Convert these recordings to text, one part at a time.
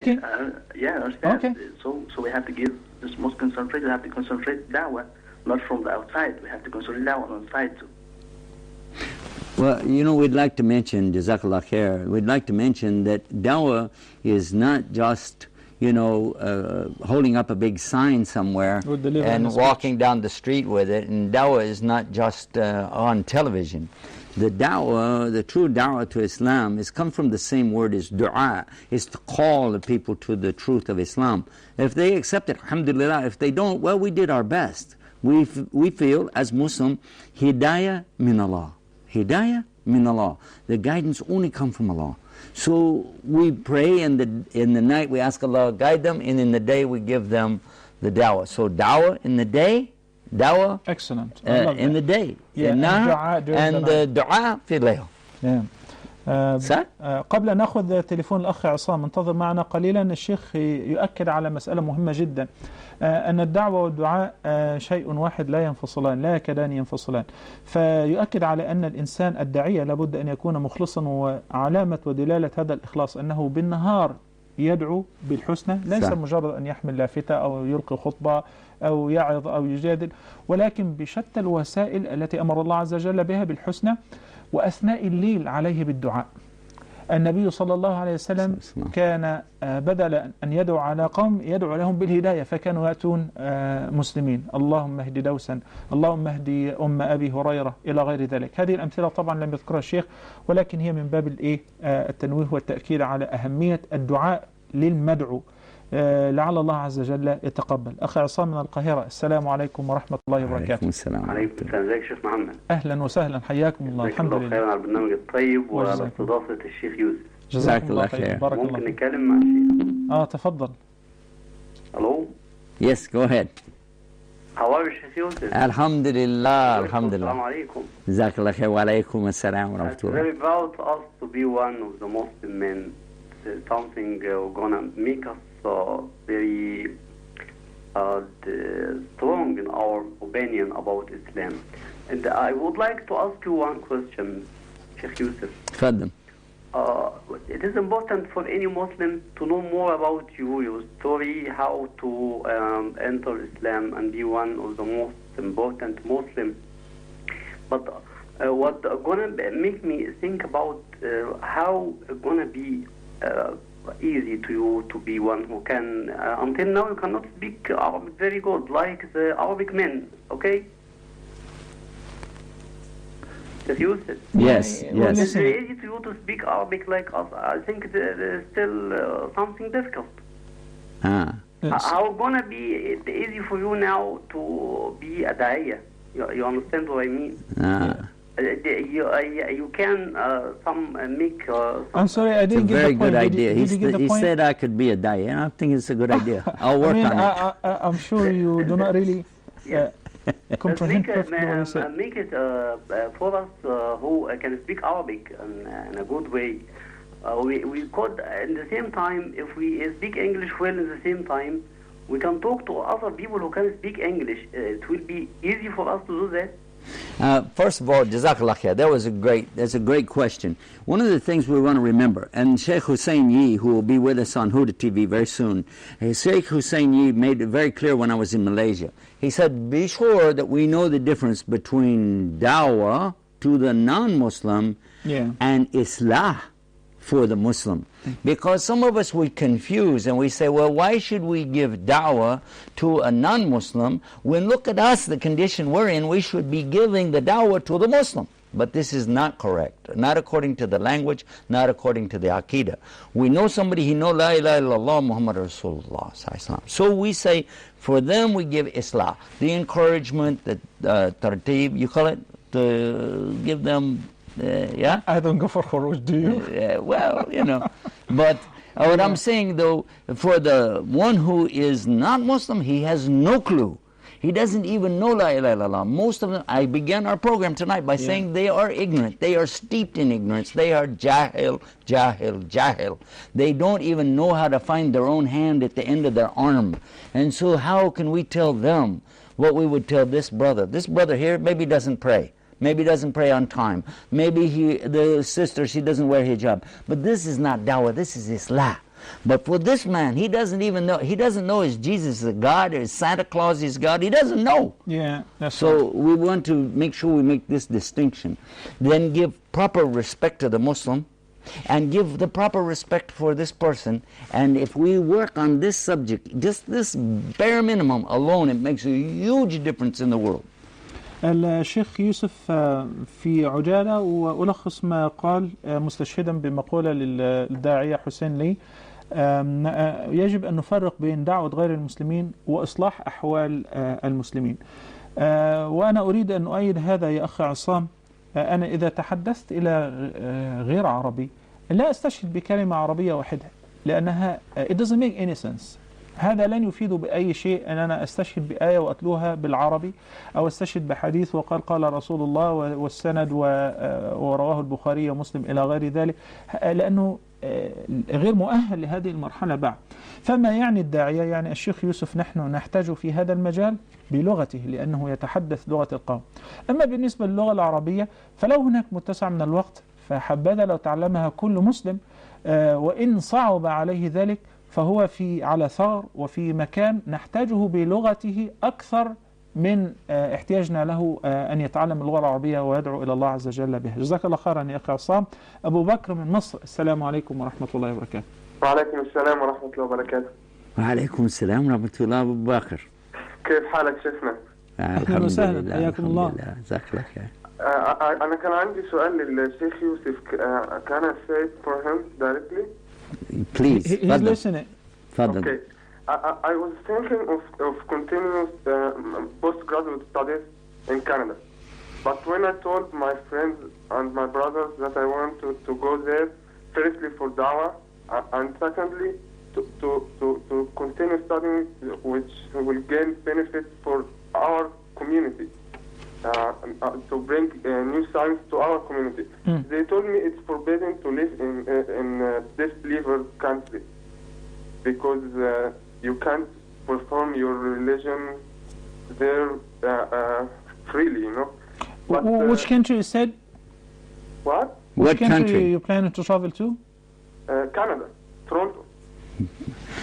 speaking? Yeah, I understand. Okay. So we have to give this most concentrated. We have to concentrate dawah, not from the outside. We have to concentrate dawah on the side too. Well, you know, we'd like to mention, Jazakallah khair, we'd like to mention that dawah is not just, you know, holding up a big sign somewhere and walking down the street with it. And dawah is not just on television. The da'wah, the true da'wah to Islam, has come from the same word as du'a, is to call the people to the truth of Islam. If they accept it, alhamdulillah. If they don't, well, we did our best. We feel, as Muslim, hidayah min Allah. Hidayah min Allah. The guidance only comes from Allah. So we pray in the night, we ask Allah to guide them, and in the day we give them the da'wah. So da'wah in the day, dawah excellent in the day, and the dua في الليل. قبل أن نأخذ تليفون الأخ عصام انتظر معنا قليلا. الشيخ يؤكد على مسألة مهمة جدا، أن الدعوة والدعاء شيء واحد لا ينفصلان، لا يكادان ينفصلان. فيؤكد على أن الإنسان الداعية لابد أن يكون مخلصا، وعلامة ودلالة هذا الإخلاص أنه بالنهار يدعو بالحسنى، ليس مجرد أن يحمل لافتة أو يلقي خطبة أو يعظ أو يجادل، ولكن بشتى الوسائل التي أمر الله عز وجل بها بالحسنى، وأثناء الليل عليه بالدعاء. النبي صلى الله عليه وسلم كان بدل أن يدعو على قوم يدعو لهم بالهداية، فكانوا يأتون مسلمين، اللهم اهد دوسا، اللهم اهدي أم أبي هريرة، إلى غير ذلك. هذه الأمثلة طبعا لم يذكرها الشيخ، ولكن هي من باب التنويه والتأكيد على أهمية الدعاء للمدعو، لعل الله عز وجل يتقبل. أخ عصام من القاهرة، السلام عليكم ورحمة الله وبركاته. عليكم السلام. عليكم السلام. ازيك شيخ محمد؟ أهلا وسهلا، حياكم الله. الحمد لله. خير على البرنامج الطيب وعلى استضافة الشيخ يوسف. جزاك الله خير. بارك الله. ممكن نتكلم مع الشيخ؟ تفضل. Hello. Yes, go ahead. How are you, Sheikh Yusuf? Alhamdulillah, alhamdulillah. Assalamu alaikum. Jazakallah khair, wa alaikum assalam wa rahmatullah. Very proud to us to be one of the Muslim men. Something gonna make us very strong in our opinion about Islam. And I would like to ask you one question, Sheikh Yusuf. تفضل. It is important for any Muslim to know more about you, your story, how to enter Islam and be one of the most important Muslims. But what gonna make me think about how gonna be easy to you to be one who can, until now you cannot speak Arabic very good, like the Arabic men, okay? Yusuf. Yes, yes. It's very easy to you to speak Arabic like us. I think there is still something difficult. Yes. How gonna be easy for you now to be a da'iyah? You understand what I mean? You can make. I'm sorry, I didn't get the point. Very good idea. He said I could be a da'iyah. I think it's a good idea. I'll work on it. I'm sure you do not really comprehend perfectly what you said. Make it for us who can speak Arabic in a good way. We could, at the same time, if we speak English well at the same time, we can talk to other people who can speak English. It will be easy for us to do that. First of all, Jazakallah khair, that's a great question. One of the things we want to remember, and Sheikh Hussein Yee, who will be with us on Huda TV very soon, Sheikh Hussein Yee made it very clear when I was in Malaysia. He said, be sure that we know the difference between dawah to the non-Muslim and islah for the Muslim. Because some of us we confuse and we say, well, why should we give da'wah to a non-Muslim when look at us, the condition we're in, we should be giving the da'wah to the Muslim. But this is not correct, not according to the language, not according to the aqidah. We know somebody, he know la ilaha illallah Muhammad Rasulullah. So we say, for them we give islah, the encouragement, the tartib, you call it, to give them. I don't go for khuruj, do you? Well, you know. But what I'm saying though, for the one who is not Muslim, he has no clue. He doesn't even know la ilaha illallah. Most of them, I began our program tonight by saying they are ignorant. They are steeped in ignorance. They are jahil. They don't even know how to find their own hand at the end of their arm. And so how can we tell them what we would tell this brother? This brother here maybe doesn't pray. Maybe doesn't pray on time. Maybe the sister, she doesn't wear hijab. But this is not dawah, this is islah. But for this man, he doesn't even know. He doesn't know is Jesus a God or is Santa Claus is God. He doesn't know. Yeah, that's So right. we want to make sure we make this distinction. Then give proper respect to the Muslim and give the proper respect for this person. And if we work on this subject, just this bare minimum alone, it makes a huge difference in the world. الشيخ يوسف في عجالة وألخص ما قال مستشهدا بمقولة للداعية حسين لي، يجب أن نفرق بين دعوة غير المسلمين وإصلاح أحوال المسلمين. وأنا أريد أن أؤيد هذا يا أخي عصام. أنا إذا تحدثت إلى غير عربي لا أستشهد بكلمة عربية واحدة، لأنها it doesn't make any sense. هذا لن يفيد بأي شيء أن أنا أستشهد بآية وأتلوها بالعربي أو أستشهد بحديث وقال قال رسول الله والسند ورواه البخاري ومسلم إلى غير ذلك، لأنه غير مؤهل لهذه المرحلة بعد. فما يعني الداعية، يعني الشيخ يوسف نحن نحتاج في هذا المجال بلغته لأنه يتحدث لغة القوم. أما بالنسبة للغة العربية فلو هناك متسع من الوقت فحبذا لو تعلمها كل مسلم، وإن صعب عليه ذلك فهو على ثغر وفي مكان نحتاجه بلغته أكثر من احتياجنا له أن يتعلم اللغة العربية ويدعو إلى الله عز وجل بها. جزاك الله خيرا يا أخي عصام. أبو بكر من مصر، السلام عليكم ورحمة الله وبركاته. وعليكم السلام ورحمة الله وبركاته. وعليكم السلام ورحمة الله أبو بكر. كيف حالك شيخنا؟ الحمد لله. حياكم الله. جزاك الله خير. أنا كان عندي سؤال للشيخ يوسف. Can I say it for him directly? Please. He's listening. تفضل. Okay. I was thinking of continuous postgraduate studies in Canada. But when I told my friends and my brothers that I want to go there, firstly for dawah, and secondly to continue studying, which will gain benefits for our community, to bring new science to our community. They told me it's forbidden to live in disbeliever country because you can't perform your religion there freely, you know. But, which country you said? What? What Which country country? you planning to travel to? Canada, Toronto.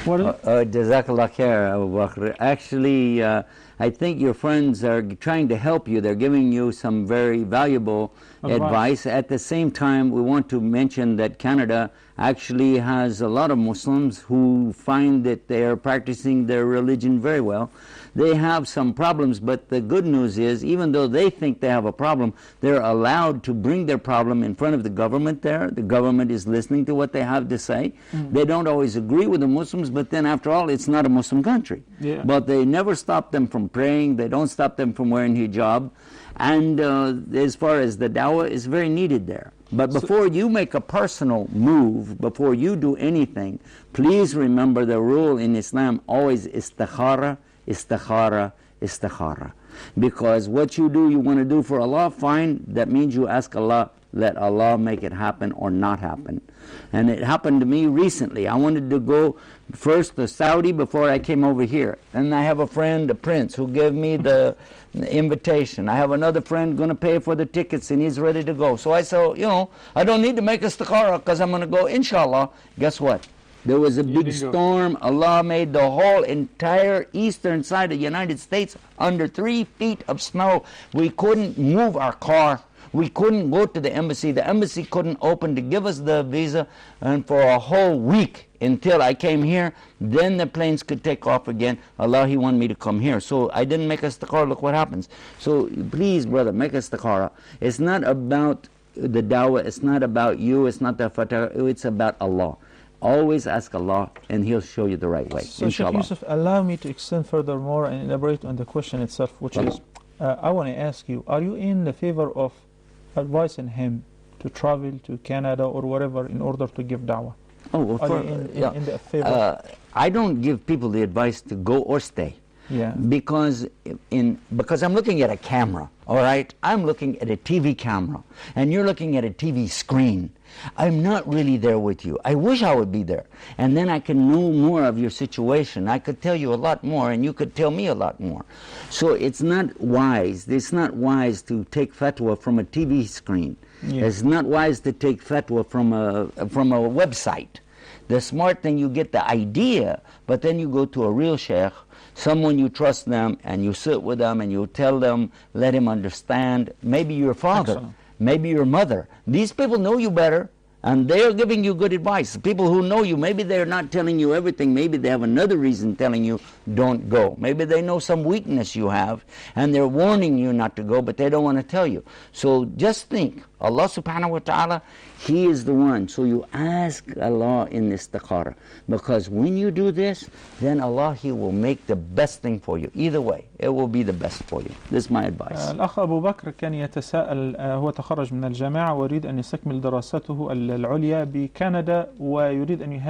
What is Jazakallah khair, Abu Bakr. Actually, I think your friends are trying to help you. They're giving you some very valuable advice. At the same time, we want to mention that Canada actually has a lot of Muslims who find that they are practicing their religion very well. They have some problems, but the good news is, even though they think they have a problem, they're allowed to bring their problem in front of the government there. The government is listening to what they have to say. They don't always agree with the Muslims, but then after all, it's not a Muslim country. Yeah. But they never stop them from praying. They don't stop them from wearing hijab. And as far as the dawah is very needed there. But before you make a personal move, before you do anything, please remember the rule in Islam, always istikhara, istikhara, istikhara. Because what you do, you want to do for Allah, fine. That means you ask Allah, let Allah make it happen or not happen. And it happened to me recently. I wanted to go first to Saudi before I came over here. And I have a friend, a prince, who gave me the invitation. I have another friend going to pay for the tickets and he's ready to go. So I said, you know, I don't need to make istikhara because I'm going to go, inshallah. Guess what? There was a big storm. Allah made the whole entire eastern side of the United States under 3 feet of snow. We couldn't move our car. We couldn't go to the embassy. The embassy couldn't open to give us the visa. And for a whole week until I came here, then the planes could take off again. Allah, He wanted me to come here. So I didn't make istikhara. Look what happens. So please, brother, make istikhara. It's not about the dawah. It's not about you. It's not the fatah. It's about Allah. Always ask Allah and He'll show you the right way. So Sheikh Yusuf, allow me to extend furthermore and elaborate on the question itself, which is, I want to ask you, are you in the favor of advising him to travel to Canada or wherever in order to give da'wah? Oh, are you in the favor? I don't give people the advice to go or stay. Yeah. Because I'm looking at a camera, all right? I'm looking at a TV camera, and you're looking at a TV screen. I'm not really there with you. I wish I would be there, and then I can know more of your situation. I could tell you a lot more, and you could tell me a lot more. So it's not wise. It's not wise to take fatwa from a TV screen. Yeah. It's not wise to take fatwa from a website. The smart thing, you get the idea, but then you go to a real sheikh, someone you trust them, and you sit with them and you tell them, let him understand. Maybe your father, Excellent. maybe your mother. These people know you better, and they're giving you good advice. People who know you, maybe they're not telling you everything. Maybe they have another reason telling you don't go. Maybe they know some weakness you have, and they're warning you not to go, but they don't want to tell you. So just think, Allah subhanahu wa ta'ala, He is the one. So you ask Allah in istikhara. Because when you do this, then Allah, He will make the best thing for you. Either way, it will be the best for you. This is my advice. الأخ أبو بكر كان يتساءل، هو تخرج من الجامعة ويريد أن يستكمل دراسته العليا بكندا ويريد أن يهاجر